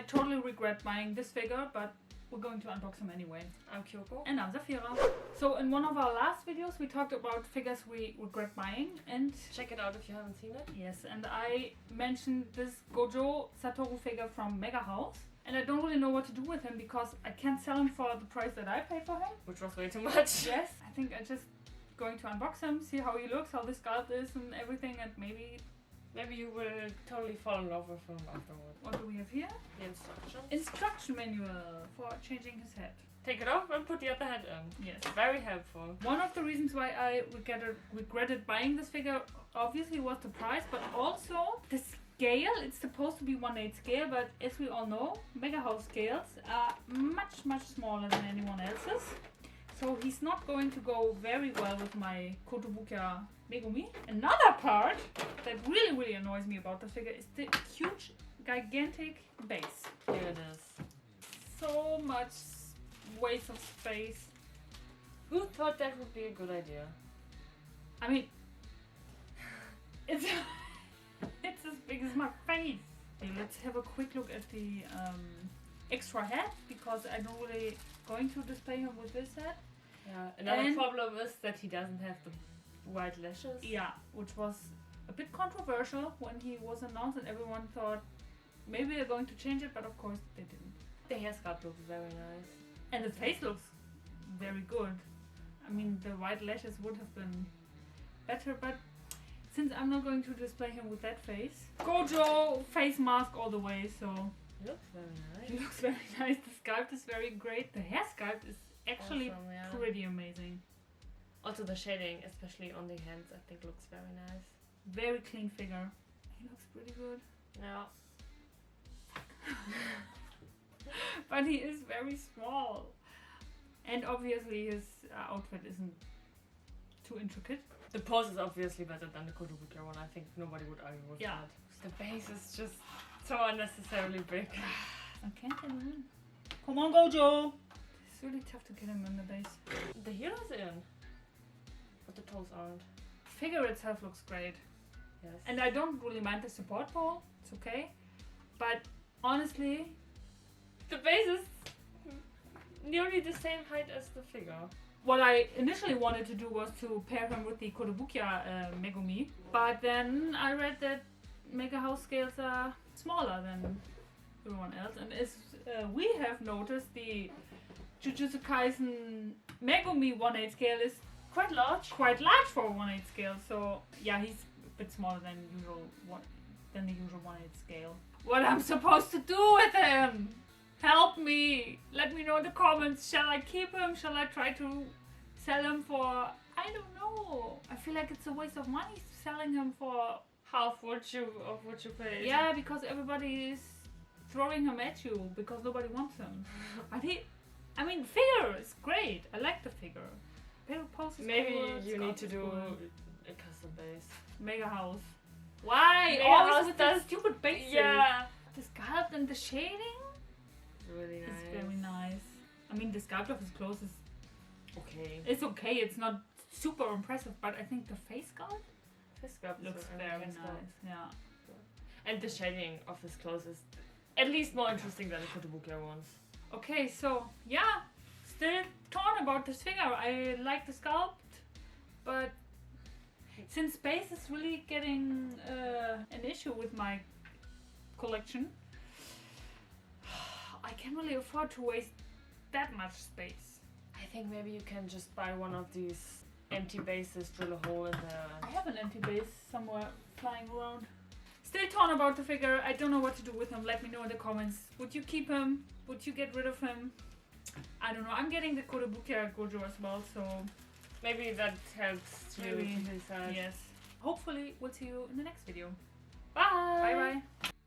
I totally regret buying this figure, but we're going to unbox him anyway. I'm Kyoko. And I'm Zafira. So in one of our last videos we talked about figures we regret buying, and Check it out if you haven't seen it. yes, and I mentioned this Gojo Satoru figure from Mega House. And I don't really know what to do with him because I can't sell him for the price that I paid for him. Which was way too much. Yes, I think I'm just going to unbox him, see how he looks, how the sculpt is and everything, and Maybe you will totally fall in love with him afterwards. what do we have here? The instructions. Instruction manual for changing his head. Take it off and put the other head in. Yes. Very helpful. One of the reasons why I regretted buying this figure obviously was the price, but also the scale. It's supposed to be 1/8 scale, but as we all know, Mega House scales are much smaller than anyone else's. So he's not going to go very well with my Kotobukiya Megumi. Another part that really annoys me about the figure is the huge, gigantic base. Here it is. So much waste of space. Who thought that would be a good idea? I mean, it's it's as big as my face. Okay, let's have a quick look at the extra head, because I don't really going to display him with this head. Yeah. Another And- problem is that he doesn't have the white lashes. Yeah, which was a bit controversial when he was announced, and everyone thought maybe they're going to change it, but of course they didn't. The hair sculpt looks very nice. And the face looks very good. I mean, the white lashes would have been better, but since I'm not going to display him with that face, Gojo face mask all the way, so He looks very nice. he looks very nice. The sculpt is very great. The hair sculpt is actually Awesome, yeah. pretty amazing. Also the shading, especially on the hands, I think looks very nice. Very clean figure. He looks pretty good. Yeah. But he is very small. And obviously his outfit isn't too intricate. The pose is obviously better than the Kotobukiya one. I think nobody would argue with Yeah. that. The base is just so unnecessarily big. I can't get him in. Come on, Gojo! It's really tough to get him in the base. The heel is in, but the toes aren't. Figure itself looks great. Yes. And I don't really mind the support pole. It's okay. But honestly, the base is nearly the same height as the figure. what I initially wanted to do was to pair him with the Kotobukiya Megumi. But then I read that Mega House scales are smaller than everyone else. And as we have noticed, the Jujutsu Kaisen Megumi 1/8 scale is Quite large. quite large for a 1/8 scale. So yeah, he's a bit smaller than the usual 1/8 scale. What I'm supposed to do with him? Help me! Let me know in the comments. Shall I keep him? Shall I try to sell him for... I don't know. I feel like it's a waste of money selling him for... Half what you paid. Yeah, because everybody is throwing him at you because nobody wants him. But I mean, figure is great. I like the figure. Figure pose is Maybe cool, you need sculpt to is do cool. a custom base. Mega House. Why? Mega Always House with that does- stupid bases. Yeah. The sculpt and the shading Really nice. is very nice. I mean, the sculpt of his clothes is Okay. it's okay. It's not super impressive, but I think the face sculpt His sculpt looks is very nice. nice. Yeah. And the shading of his clothes is at least more interesting than the Kotobukiya ones. Okay, so yeah, still torn about this figure. I like the sculpt, but since space is really getting an issue with my collection, I can't really afford to waste that much space. I think maybe you can just buy one of these empty bases, drill a hole in there. I have an empty base somewhere flying around. Still torn about the figure. I don't know what to do with him. Let me know in the comments. Would you keep him? Would you get rid of him? I don't know. I'm getting the Kotobukiya Gojo as well, so Maybe that helps you Maybe. to decide. yes. Hopefully, we'll see you in the next video. Bye! Bye bye.